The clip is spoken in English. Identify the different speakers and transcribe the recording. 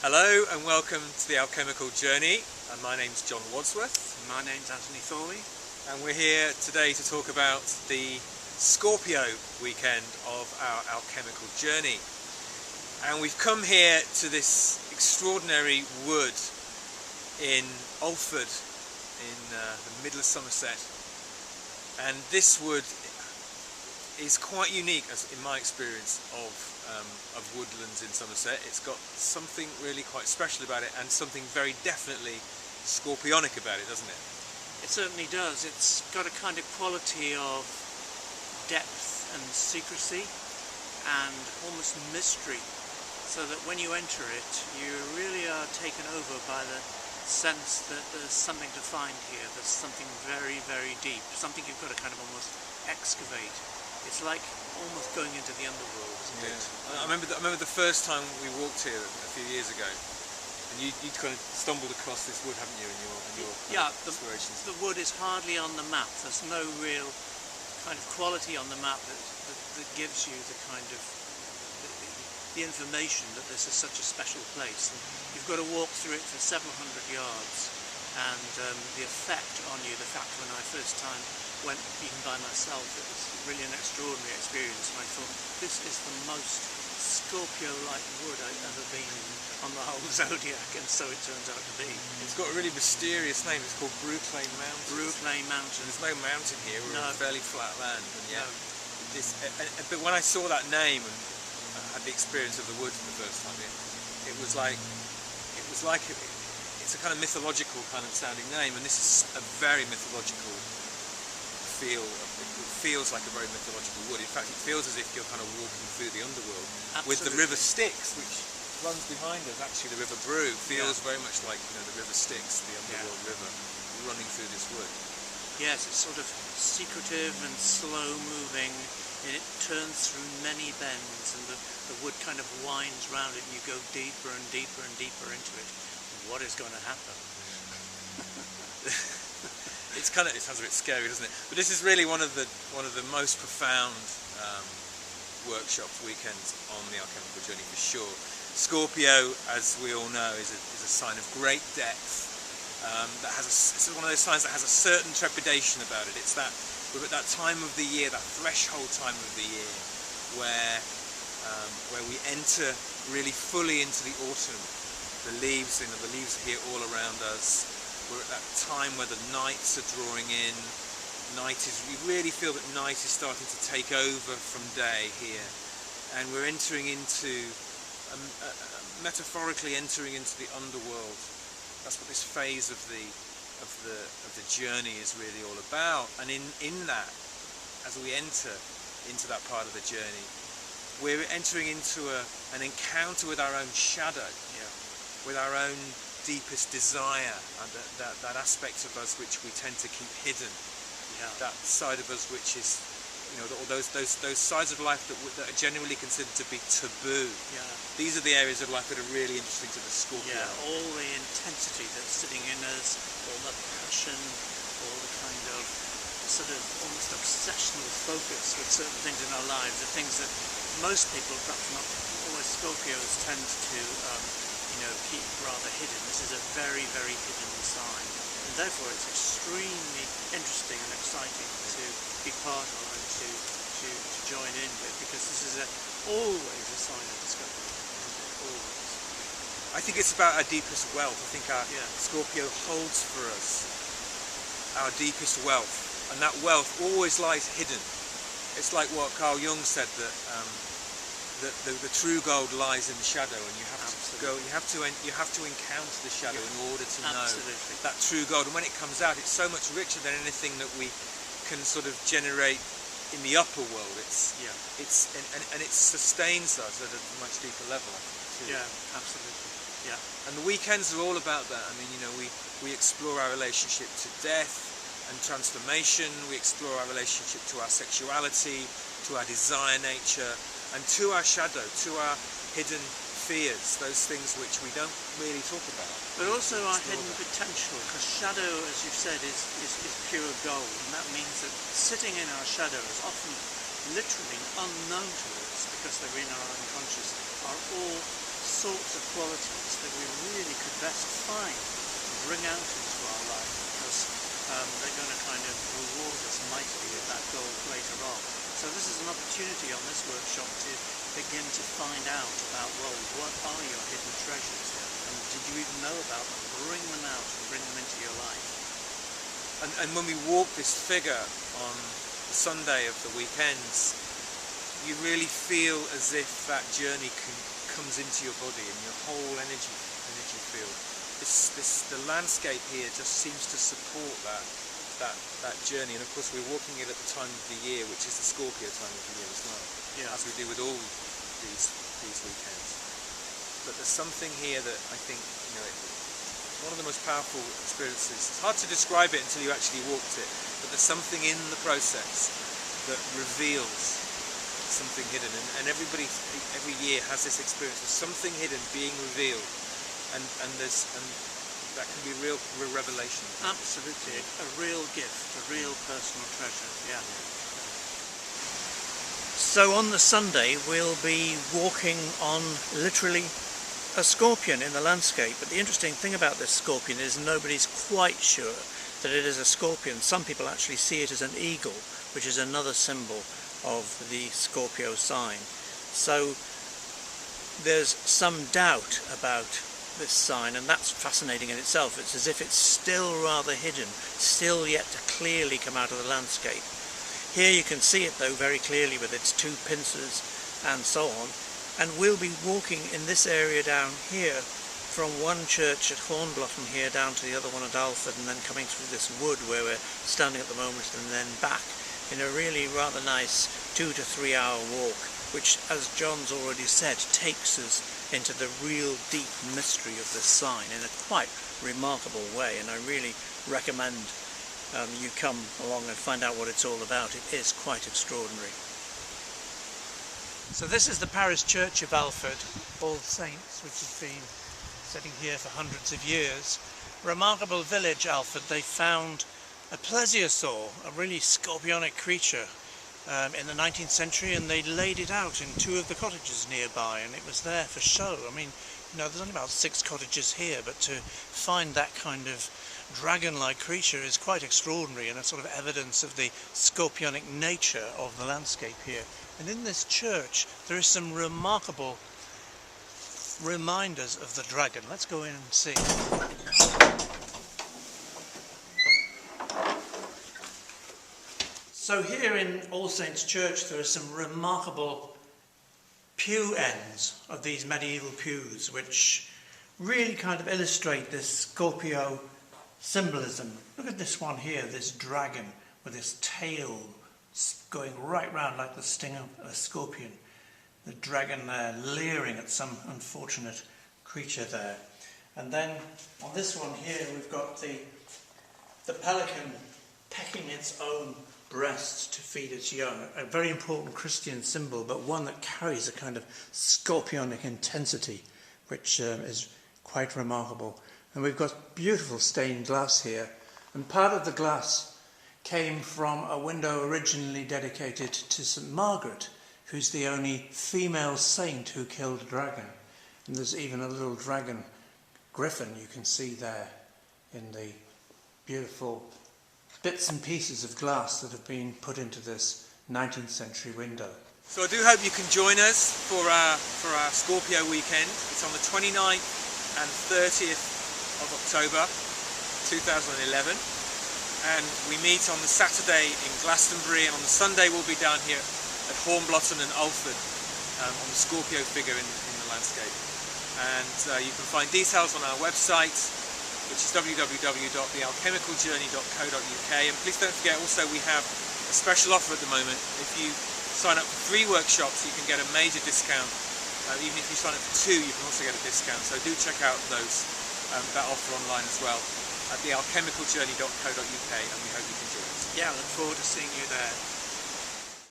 Speaker 1: Hello and welcome to the Alchemical journey. My name's John Wadsworth.
Speaker 2: My name's Thorley.
Speaker 1: And we're here today to talk about the Scorpio weekend of our alchemical journey. And we've come here to this extraordinary wood in Alford in the middle of Somerset. And this wood is quite unique, as in my experience, of woodlands in Somerset. It's got something really quite special about it, and something very definitely scorpionic about it, doesn't it?
Speaker 2: It certainly does. It's got a kind of quality of depth and secrecy and almost mystery, so that when you enter it, you really are taken over by the sense that there's something to find here. There's something very, very deep, something you've got to kind of almost excavate. It's like almost going into the underworld, isn't it?
Speaker 1: I remember the first time we walked here a few years ago, and you kind of stumbled across this wood, haven't you, in your explorations?
Speaker 2: The wood is hardly on the map. There's no real kind of quality on the map that gives you the kind of the information that this is such a special place. And you've got to walk through it for several hundred yards, and the effect on you, the fact when I first time went even by myself, it was really an extraordinary experience, and I thought, this is the most Scorpio-like wood I've ever been in on the whole zodiac, and so it turns out to be.
Speaker 1: It's got a really mysterious name. It's called Brooklyn Mountain.
Speaker 2: Brooklyn Mountain.
Speaker 1: There's no mountain here. We're on fairly flat land, and
Speaker 2: no.
Speaker 1: But when I saw that name and had the experience of the wood for the first time, it was like it's a kind of mythological kind of sounding name, and this is a very mythological feel. It feels like a very mythological wood. In fact, it feels as if you're kind of walking through the underworld.
Speaker 2: Absolutely.
Speaker 1: With the river Styx, which runs behind us. Actually, the River Brue feels very much like, you know, the River Styx, the underworld river, running through this wood.
Speaker 2: Yes, it's sort of secretive and slow moving, and it turns through many bends, and the wood kind of winds round it, and you go deeper and deeper and deeper into it. What is going to happen?
Speaker 1: It sounds a bit scary, doesn't it? But this is really one of the most profound workshops, weekends on the alchemical journey for sure. Scorpio, as we all know, is a sign of great depth. It's one of those signs that has a certain trepidation about it. We're at that time of the year, that threshold time of the year, where we enter really fully into the autumn. The leaves are here all around us. We're at that time where the nights are drawing in. We really feel that night is starting to take over from day here, and we're entering into, metaphorically entering into the underworld. That's what this phase of the journey is really all about. And in that, as we enter into that part of the journey, we're entering into an encounter with our own shadow, with our own deepest desire, and that aspect of us which we tend to keep hidden, that side of us which is, you know, those sides of life that are generally considered to be taboo. These are the areas of life that are really interesting to the Scorpio.
Speaker 2: All the intensity that's sitting in us, all the passion, all the kind of sort of almost obsessional focus with certain things in our lives, the things that most people, perhaps not always Scorpios, tend to keep rather hidden. This is a very, very hidden sign, and therefore it's extremely interesting and exciting to be part of and to join in with, because this is always a sign of discovery. Always.
Speaker 1: I think it's about our deepest wealth. I think our Scorpio holds for us our deepest wealth, and that wealth always lies hidden. It's like what Carl Jung said, that the true gold lies in the shadow, and you have to go. You have to encounter the shadow in order to know that true gold. And when it comes out, it's so much richer than anything that we can sort of generate in the upper world. It sustains us at a much deeper level, I think, too.
Speaker 2: Absolutely.
Speaker 1: And the weekends are all about that. I mean, you know, we explore our relationship to death and transformation. We explore our relationship to our sexuality, to our desire nature, and to our shadow, to our hidden fears, those things which we don't really talk about.
Speaker 2: But also our hidden potential, because shadow, as you've said, is pure gold, and that means that sitting in our shadow is often literally unknown to us, because they're in our unconscious, are all sorts of qualities that we really could best find and bring out into our life, because they're going to kind of reward us mightily with that goal later on. So this is an opportunity on this workshop to begin to find out about, well, what are your hidden treasures, and did you even know about them? Bring them out and bring them into your life.
Speaker 1: And when we walk this figure on the Sunday of the weekends, you really feel as if that journey comes into your body and your whole energy field. The landscape here just seems to support that journey, and of course we're walking it at the time of the year, which is the Scorpio time of the year as well, as we do with all these weekends. But there's something here that I think, one of the most powerful experiences. It's hard to describe it until you actually walked it, but there's something in the process that reveals something hidden, and everybody every year has this experience of something hidden being revealed, and that can be real revelation.
Speaker 2: Absolutely, a real gift, a real personal treasure. Yeah. So on the Sunday we'll be walking on literally a scorpion in the landscape, but the interesting thing about this scorpion is nobody's quite sure that it is a scorpion. Some people actually see it as an eagle, which is another symbol of the Scorpio sign. So there's some doubt about this sign, and that's fascinating in itself. It's as if it's still rather hidden, still yet to clearly come out of the landscape. Here you can see it though very clearly with its two pincers and so on, and we'll be walking in this area down here from one church at Hornblottom here down to the other one at Alford, and then coming through this wood where we're standing at the moment, and then back in a really rather nice 2 to 3 hour walk, which, as John's already said, takes us into the real deep mystery of this sign in a quite remarkable way, and I really recommend you come along and find out what it's all about. It is quite extraordinary. So this is the parish church of Alford, All Saints, which has been sitting here for hundreds of years. Remarkable village, Alford. They found a plesiosaur, a really scorpionic creature, in the 19th century, and they laid it out in 2 of the cottages nearby, and it was there for show. I mean, there's only about 6 cottages here, but to find that kind of dragon-like creature is quite extraordinary, and a sort of evidence of the scorpionic nature of the landscape here. And in this church there is some remarkable reminders of the dragon. Let's go in and see. So here in All Saints Church there are some remarkable pew ends of these medieval pews, which really kind of illustrate this Scorpio symbolism. Look at this one here, this dragon with this tail going right round like the sting of a scorpion. The dragon there leering at some unfortunate creature there. And then on this one here we've got the pelican pecking its own breast to feed its young. A very important Christian symbol, but one that carries a kind of scorpionic intensity, which is quite remarkable. And we've got beautiful stained glass here, and part of the glass came from a window originally dedicated to St. Margaret, who's the only female saint who killed a dragon. And there's even a little dragon griffin you can see there in the beautiful bits and pieces of glass that have been put into this 19th century window.
Speaker 1: So I do hope you can join us for our Scorpio weekend. It's on the 29th and 30th of October 2011. And we meet on the Saturday in Glastonbury, and on the Sunday we'll be down here at Hornblottom and Alford on the Scorpio figure in the landscape. And you can find details on our website, which is www.thealchemicaljourney.co.uk. And please don't forget also we have a special offer at the moment. If you sign up for 3 workshops you can get a major discount. Even if you sign up for 2 you can also get a discount. So do check out that offer online as well at thealchemicaljourney.co.uk, and we hope you can join us.
Speaker 2: Yeah, I look forward to seeing you there.